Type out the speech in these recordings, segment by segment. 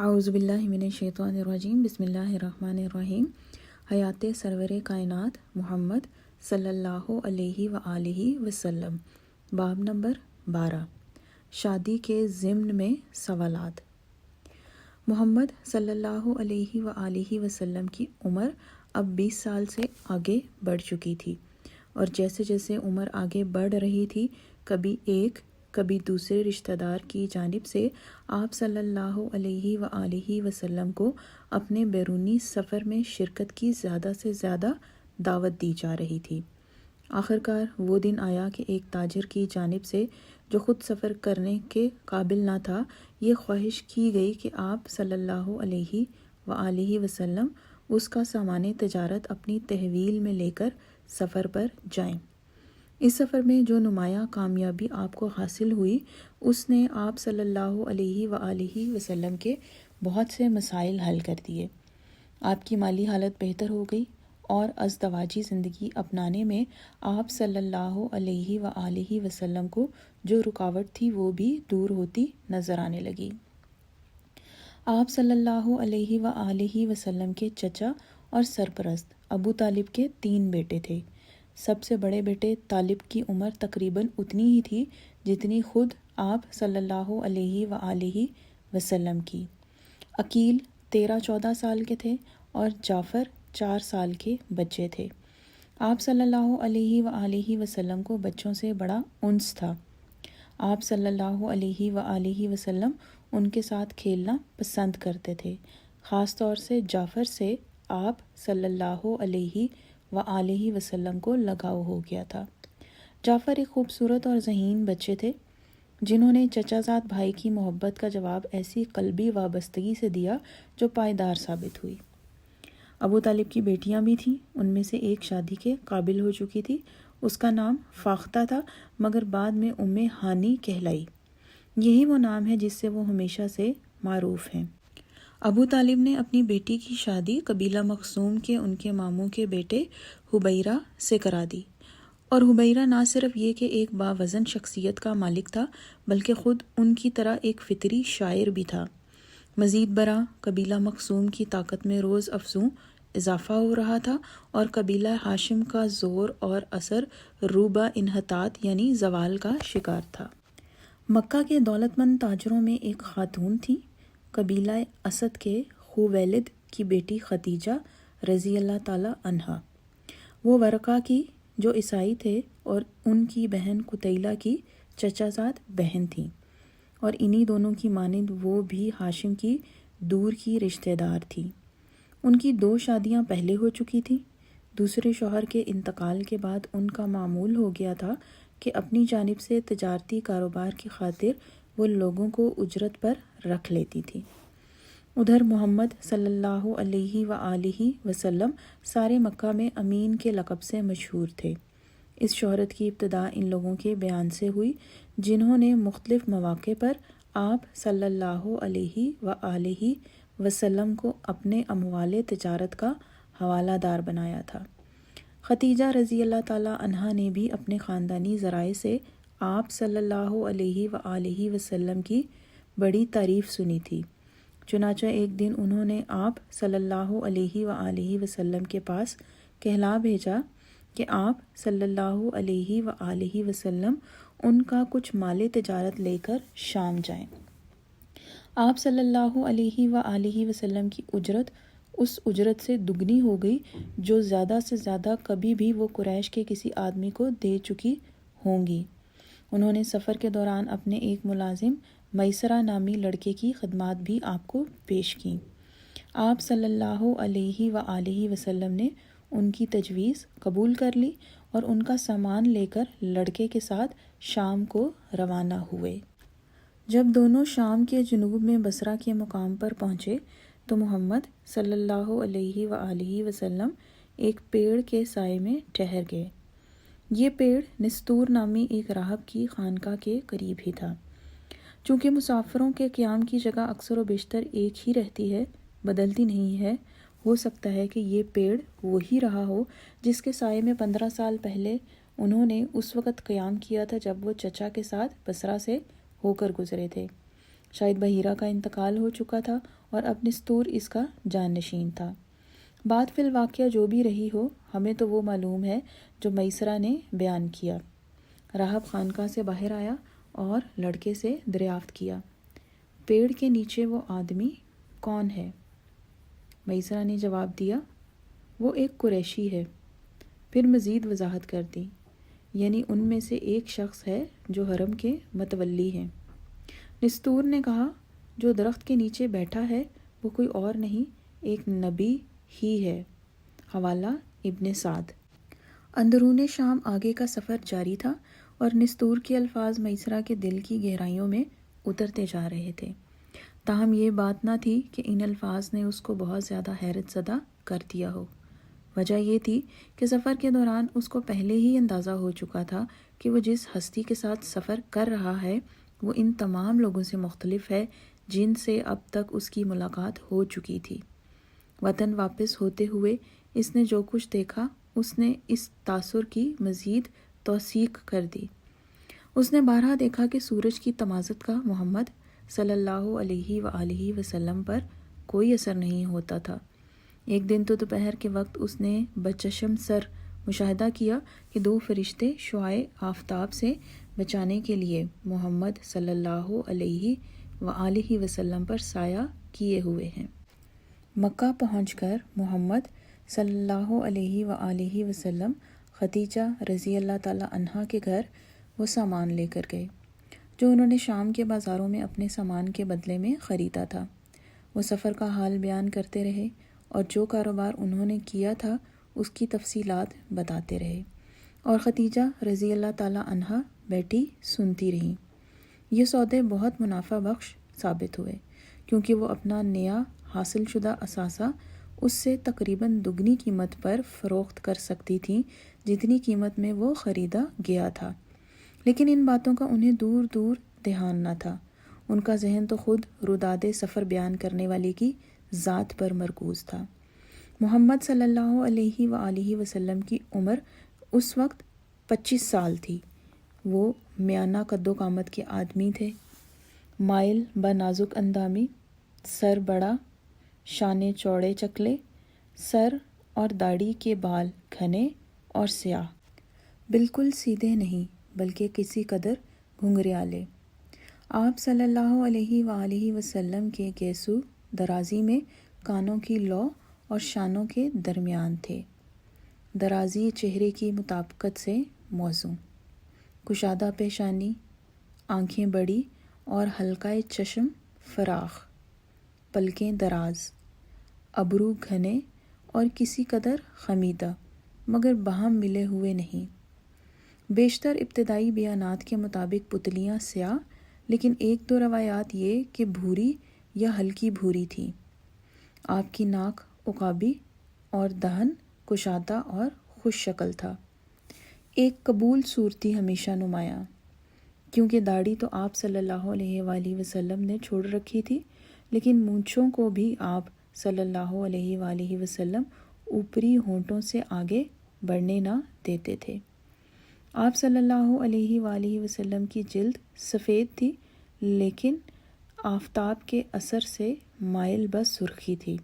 اعوذ باللہ من الشیطان الرجیم بسم اللہ الرحمن الرحیم۔ حیات سرور کائنات محمد صلی اللہ علیہ وآلہ وسلم، باب نمبر 12، شادی کے ضمن میں سوالات۔ محمد صلی اللہ علیہ وآلہ وسلم کی عمر اب 20 سال سے آگے بڑھ چکی تھی، اور جیسے جیسے عمر آگے بڑھ رہی تھی، کبھی ایک کبھی دوسرے رشتہ دار کی جانب سے آپ صلی اللہ علیہ وآلہ وسلم کو اپنے بیرونی سفر میں شرکت کی زیادہ سے زیادہ دعوت دی جا رہی تھی۔ آخرکار وہ دن آیا کہ ایک تاجر کی جانب سے، جو خود سفر کرنے کے قابل نہ تھا، یہ خواہش کی گئی کہ آپ صلی اللہ علیہ وآلہ وسلم اس کا سامان تجارت اپنی تحویل میں لے کر سفر پر جائیں۔ اس سفر میں جو نمایاں کامیابی آپ کو حاصل ہوئی، اس نے آپ صلی اللہ علیہ وآلہ وسلم کے بہت سے مسائل حل کر دیے۔ آپ کی مالی حالت بہتر ہو گئی، اور ازدواجی زندگی اپنانے میں آپ صلی اللہ علیہ وآلہ وسلم کو جو رکاوٹ تھی وہ بھی دور ہوتی نظر آنے لگی۔ آپ صلی اللہ علیہ وآلہ وسلم کے چچا اور سرپرست ابو طالب کے 3 بیٹے تھے۔ سب سے بڑے بیٹے طالب کی عمر تقریباً اتنی ہی تھی جتنی خود آپ صلی اللہ علیہ وآلہ وسلم کی۔ عقیل 13-14 سال کے تھے، اور جعفر 4 سال کے بچے تھے۔ آپ صلی اللہ علیہ وآلہ وسلم کو بچوں سے بڑا انس تھا۔ آپ صلی اللہ علیہ وآلہ وسلم ان کے ساتھ کھیلنا پسند کرتے تھے، خاص طور سے جعفر سے آپ صلی اللہ علیہ وآلہ وسلم کو لگاؤ ہو گیا تھا۔ جعفر ایک خوبصورت اور ذہین بچے تھے، جنہوں نے چچا زاد بھائی کی محبت کا جواب ایسی قلبی وابستگی سے دیا جو پائیدار ثابت ہوئی۔ ابو طالب کی بیٹیاں بھی تھیں، ان میں سے ایک شادی کے قابل ہو چکی تھی۔ اس کا نام فاختہ تھا، مگر بعد میں ہانی کہلائی۔ یہی وہ نام ہے جس سے وہ ہمیشہ سے معروف ہیں۔ ابو طالب نے اپنی بیٹی کی شادی قبیلہ مخزوم کے ان کے ماموں کے بیٹے حبیرہ سے کرا دی، اور حبیرہ نہ صرف یہ کہ ایک باوزن شخصیت کا مالک تھا، بلکہ خود ان کی طرح ایک فطری شاعر بھی تھا۔ مزید برآں قبیلہ مخزوم کی طاقت میں روز افزوں اضافہ ہو رہا تھا، اور قبیلہ ہاشم کا زور اور اثر روبہ انحطاط یعنی زوال کا شکار تھا۔ مکہ کے دولت مند تاجروں میں ایک خاتون تھی، قبیلہ اسد کے خویلد کی بیٹی خدیجہ رضی اللہ تعالی عنہا۔ وہ ورقہ کی، جو عیسائی تھے، اور ان کی بہن قتیلہ کی چچا زاد بہن تھیں، اور انہی دونوں کی مانند وہ بھی ہاشم کی دور کی رشتہ دار تھی۔ ان کی 2 شادیاں پہلے ہو چکی تھیں۔ دوسرے شوہر کے انتقال کے بعد ان کا معمول ہو گیا تھا کہ اپنی جانب سے تجارتی کاروبار کی خاطر وہ لوگوں کو اجرت پر رکھ لیتی تھی۔ ادھر محمد صلی اللہ علیہ وآلہ وسلم سارے مکہ میں امین کے لقب سے مشہور تھے۔ اس شہرت کی ابتدا ان لوگوں کے بیان سے ہوئی جنہوں نے مختلف مواقع پر آپ صلی اللہ علیہ وآلہ وسلم کو اپنے اموال تجارت کا حوالہ دار بنایا تھا۔ خدیجہ رضی اللہ تعالی عنہا نے بھی اپنے خاندانی ذرائع سے آپ صلی اللہ علیہ وآلہ وسلم کی بڑی تعریف سنی تھی۔ چنانچہ ایک دن انہوں نے آپ صلی اللہ علیہ وآلہ وسلم کے پاس کہلا بھیجا کہ آپ صلی اللہ علیہ وآلہ وسلم ان کا کچھ مال تجارت لے کر شام جائیں۔ آپ صلی اللہ علیہ وآلہ وسلم کی اجرت اس اجرت سے دگنی ہو گئی جو زیادہ سے زیادہ کبھی بھی وہ قریش کے کسی آدمی کو دے چکی ہوں گی۔ انہوں نے سفر کے دوران اپنے ایک ملازم میسرہ نامی لڑکے کی خدمات بھی آپ کو پیش کیں۔ آپ صلی اللہ علیہ وآلہ وسلم نے ان کی تجویز قبول کر لی، اور ان کا سامان لے کر لڑکے کے ساتھ شام کو روانہ ہوئے۔ جب دونوں شام کے جنوب میں بصرہ کے مقام پر پہنچے تو محمد صلی اللہ علیہ وآلہ وسلم ایک پیڑ کے سائے میں ٹھہر گئے۔ یہ پیڑ نستور نامی ایک راہب کی خانقاہ کے قریب ہی تھا۔ چونکہ مسافروں کے قیام کی جگہ اکثر و بیشتر ایک ہی رہتی ہے، بدلتی نہیں ہے، ہو سکتا ہے کہ یہ پیڑ وہی رہا ہو جس کے سائے میں 15 سال پہلے انہوں نے اس وقت قیام کیا تھا جب وہ چچا کے ساتھ بصرہ سے ہو کر گزرے تھے۔ شاید بحیرہ کا انتقال ہو چکا تھا اور اب نستور اس کا جان نشین تھا۔ بات فی الواقعہ جو بھی رہی ہو، ہمیں تو وہ معلوم ہے جو میسرہ نے بیان کیا۔ راہب خانقاہ سے باہر آیا اور لڑکے سے دریافت کیا، پیڑ کے نیچے وہ آدمی کون ہے؟ میسرہ نے جواب دیا، وہ ایک قریشی ہے۔ پھر مزید وضاحت کر دی، یعنی ان میں سے ایک شخص ہے جو حرم کے متولی ہیں۔ نستور نے کہا، جو درخت کے نیچے بیٹھا ہے وہ کوئی اور نہیں، ایک نبی ہی ہے۔ حوالہ ابن سعد۔ اندرون شام آگے کا سفر جاری تھا اور نستور کے الفاظ میسرہ کے دل کی گہرائیوں میں اترتے جا رہے تھے۔ تاہم یہ بات نہ تھی کہ ان الفاظ نے اس کو بہت زیادہ حیرت زدہ کر دیا ہو۔ وجہ یہ تھی کہ سفر کے دوران اس کو پہلے ہی اندازہ ہو چکا تھا کہ وہ جس ہستی کے ساتھ سفر کر رہا ہے وہ ان تمام لوگوں سے مختلف ہے جن سے اب تک اس کی ملاقات ہو چکی تھی۔ وطن واپس ہوتے ہوئے اس نے جو کچھ دیکھا اس نے اس تاثر کی مزید توثیق کر دی۔ اس نے بارہا دیکھا کہ سورج کی تمازت کا محمد صلی اللہ علیہ وآلہ وسلم پر کوئی اثر نہیں ہوتا تھا۔ ایک دن تو دوپہر کے وقت اس نے بچشم سر مشاہدہ کیا کہ دو فرشتے شعاع آفتاب سے بچانے کے لیے محمد صلی اللہ علیہ وآلہ وسلم پر سایہ کیے ہوئے ہیں۔ مکہ پہنچ کر محمد صلی اللہ علیہ وآلہ وسلم خدیجہ رضی اللہ تعالی عنہا کے گھر وہ سامان لے کر گئے جو انہوں نے شام کے بازاروں میں اپنے سامان کے بدلے میں خریدا تھا۔ وہ سفر کا حال بیان کرتے رہے اور جو کاروبار انہوں نے کیا تھا اس کی تفصیلات بتاتے رہے، اور خدیجہ رضی اللہ تعالی عنہا بیٹھی سنتی رہیں۔ یہ سودے بہت منافع بخش ثابت ہوئے کیونکہ وہ اپنا نیا حاصل شدہ اثاثہ اس سے تقریباً دگنی قیمت پر فروخت کر سکتی تھیں جتنی قیمت میں وہ خریدا گیا تھا، لیکن ان باتوں کا انہیں دور دور دھیان نہ تھا۔ ان کا ذہن تو خود روداد سفر بیان کرنے والی کی ذات پر مرکوز تھا۔ محمد صلی اللہ علیہ وآلہ وسلم کی عمر اس وقت 25 سال تھی۔ وہ میانہ قد و قامت کے آدمی تھے، مائل بنازک اندامی، سر بڑا، شانے چوڑے چکلے، سر اور داڑھی کے بال گھنے اور سیاہ، بالکل سیدھے نہیں بلکہ کسی قدر گھنگریالے۔ آپ صلی اللہ علیہ وآلہ وسلم کے گیسو درازی میں کانوں کی لو اور شانوں کے درمیان تھے، درازی چہرے کی مطابقت سے موزوں، کشادہ پیشانی، آنکھیں بڑی اور حلقہ چشم فراخ، پلکیں دراز، ابرو گھنے اور کسی قدر خمیدہ مگر باہم ملے ہوئے نہیں۔ بیشتر ابتدائی بیانات کے مطابق پتلیاں سیاہ، لیکن ایک دو روایات یہ کہ بھوری یا ہلکی بھوری تھیں۔ آپ کی ناک عقابی اور دہن کشادہ اور خوش شکل تھا۔ ایک قبول صورتی ہمیشہ نمایاں، کیونکہ داڑھی تو آپ صلی اللہ علیہ وآلہ وسلم نے چھوڑ رکھی تھی، لیکن مونچھوں کو بھی آپ صلی اللہ علیہ وآلہ وسلم اوپری ہونٹوں سے آگے بڑھنے نہ دیتے تھے۔ آپ صلی اللہ علیہ وآلہ وسلم کی جلد سفید تھی لیکن آفتاب کے اثر سے مائل بس سرخی تھی۔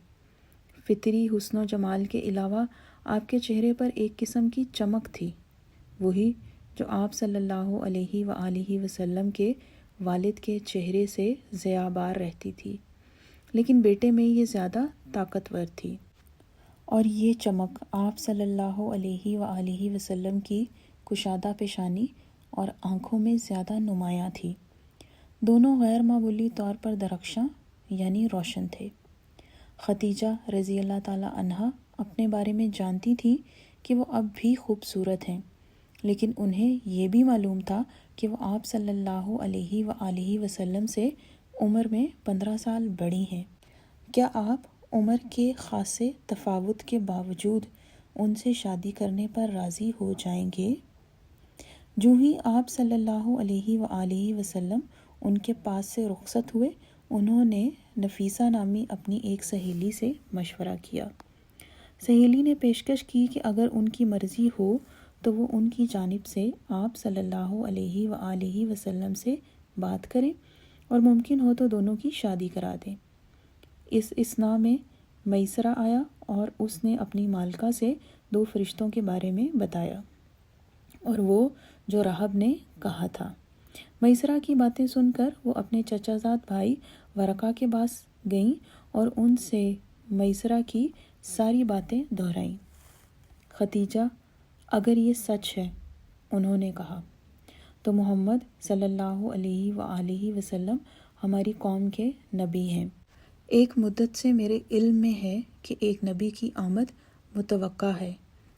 فطری حسن و جمال کے علاوہ آپ کے چہرے پر ایک قسم کی چمک تھی، وہی جو آپ صلی اللہ علیہ وآلہ وسلم کے والد کے چہرے سے ضیاء بار رہتی تھی، لیکن بیٹے میں یہ زیادہ طاقتور تھی، اور یہ چمک آپ صلی اللہ علیہ وآلہ وسلم کی کشادہ پیشانی اور آنکھوں میں زیادہ نمایاں تھی۔ دونوں غیر معمولی طور پر درخشاں یعنی روشن تھے۔ خدیجہ رضی اللہ تعالی عنہا اپنے بارے میں جانتی تھیں کہ وہ اب بھی خوبصورت ہیں، لیکن انہیں یہ بھی معلوم تھا کہ وہ آپ صلی اللہ علیہ وآلہ وسلم سے عمر میں 15 سال بڑی ہیں۔ کیا آپ عمر کے خاصے تفاوت کے باوجود ان سے شادی کرنے پر راضی ہو جائیں گے؟ جو ہی آپ صلی اللہ علیہ وآلہ وسلم ان کے پاس سے رخصت ہوئے، انہوں نے نفیسہ نامی اپنی ایک سہیلی سے مشورہ کیا۔ سہیلی نے پیشکش کی کہ اگر ان کی مرضی ہو تو وہ ان کی جانب سے آپ صلی اللہ علیہ وآلہ وسلم سے بات کریں اور ممکن ہو تو دونوں کی شادی کرا دیں۔ اس اثنا میں میسرہ آیا اور اس نے اپنی مالکہ سے 2 فرشتوں کے بارے میں بتایا، اور وہ جو راہب نے کہا تھا۔ میسرہ کی باتیں سن کر وہ اپنے چچا زاد بھائی ورقہ کے پاس گئیں اور ان سے میسرہ کی ساری باتیں دہرائیں۔ ختیجہ: اگر یہ سچ ہے، انہوں نے کہا، تو محمد صلی اللہ علیہ وآلہ وسلم ہماری قوم کے نبی ہیں۔ ایک مدت سے میرے علم میں ہے کہ ایک نبی کی آمد متوقع ہے،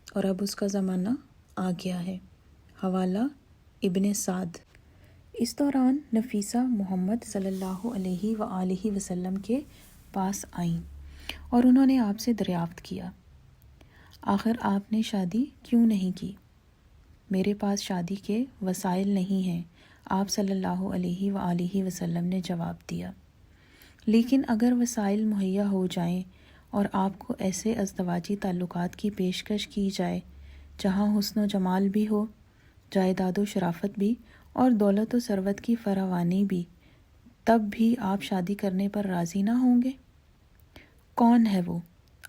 اور اب اس کا زمانہ آ گیا ہے۔ حوالہ ابن سعد۔ اس دوران نفیسہ محمد صلی اللہ علیہ وآلہ وسلم کے پاس آئیں اور انہوں نے آپ سے دریافت کیا، آخر آپ نے شادی کیوں نہیں کی؟ میرے پاس شادی کے وسائل نہیں ہیں، آپ صلی اللہ علیہ وآلہ وسلم نے جواب دیا، لیکن اگر وسائل مہیا ہو جائیں اور آپ کو ایسے ازدواجی تعلقات کی پیشکش کی جائے جہاں حسن و جمال بھی ہو، جائیداد و شرافت بھی، اور دولت و ثروت کی فراوانی بھی، تب بھی آپ شادی کرنے پر راضی نہ ہوں گے؟ کون ہے وہ؟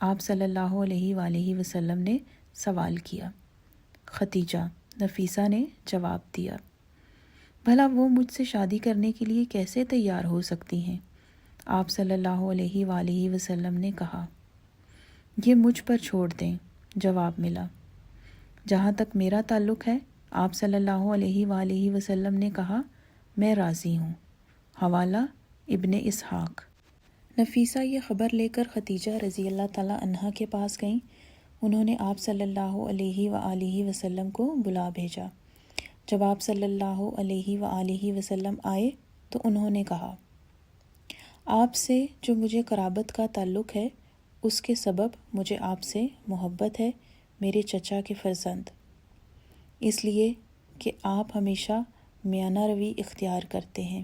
آپ صلی اللہ علیہ وآلہ وسلم نے سوال کیا۔ ختیجہ: نفیسہ نے جواب دیا، بھلا وہ مجھ سے شادی کرنے کے لیے کیسے تیار ہو سکتی ہیں؟ آپ صلی اللہ علیہ وآلہ وسلم نے کہا، یہ مجھ پر چھوڑ دیں۔ جواب ملا، جہاں تک میرا تعلق ہے، آپ صلی اللہ علیہ وآلہ وسلم نے کہا، میں راضی ہوں۔ حوالہ ابن اسحاق۔ نفیسہ یہ خبر لے کر ختیجہ رضی اللہ تعالیٰ عنہا کے پاس گئیں۔ انہوں نے آپ صلی اللہ علیہ وآلہ وسلم کو بلا بھیجا۔ جب آپ صلی اللہ علیہ وآلہ وسلم آئے تو انہوں نے کہا، آپ سے جو مجھے قرابت کا تعلق ہے، اس کے سبب مجھے آپ سے محبت ہے، میرے چچا کے فرزند، اس لیے کہ آپ ہمیشہ میانہ روی اختیار کرتے ہیں۔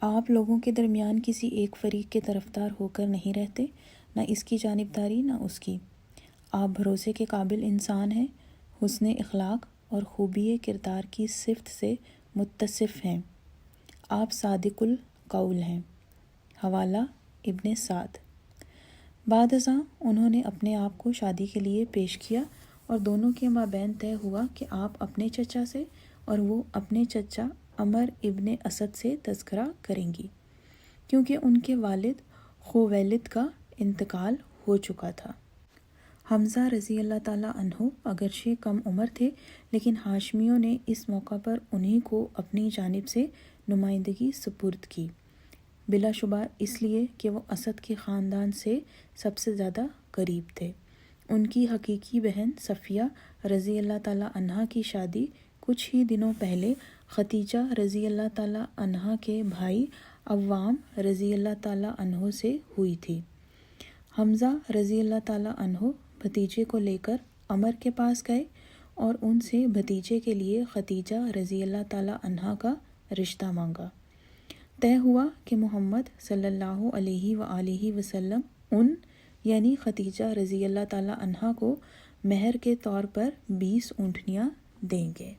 آپ لوگوں کے درمیان کسی ایک فریق کے طرفدار ہو کر نہیں رہتے، نہ اس کی جانبداری نہ اس کی۔ آپ بھروسے کے قابل انسان ہیں، حسن اخلاق اور خوبی کردار کی صفت سے متصف ہیں۔ آپ صادق القول ہیں۔ حوالہ ابن سعد۔ بعد ازاں انہوں نے اپنے آپ کو شادی کے لیے پیش کیا اور دونوں کے مابین طے ہوا کہ آپ اپنے چچا سے اور وہ اپنے چچا عمر ابن اسد سے تذکرہ کریں گی، کیونکہ ان کے والد خویلد کا انتقال ہو چکا تھا۔ حمزہ رضی اللہ تعالیٰ عنہ اگرچہ کم عمر تھے، لیکن ہاشمیوں نے اس موقع پر انہی کو اپنی جانب سے نمائندگی سپرد کی، بلا شبہ اس لیے کہ وہ اسد کے خاندان سے سب سے زیادہ قریب تھے۔ ان کی حقیقی بہن صفیہ رضی اللہ تعالیٰ عنہا کی شادی کچھ ہی دنوں پہلے ختیجہ رضی اللہ تعالیٰ عنہا کے بھائی عوام رضی اللہ تعالیٰ عنہ سے ہوئی تھی۔ حمزہ رضی اللہ تعالیٰ عنہ بھتیجے کو لے کر عمر کے پاس گئے اور ان سے بھتیجے کے لیے ختیجہ رضی اللہ تعالیٰ عنہا کا رشتہ مانگا۔ طے ہوا کہ محمد صلی اللہ علیہ وآلہ وسلم یعنی ختیجہ رضی اللہ تعالیٰ عنہا کو مہر کے طور پر 20 اونٹنیاں دیں گے۔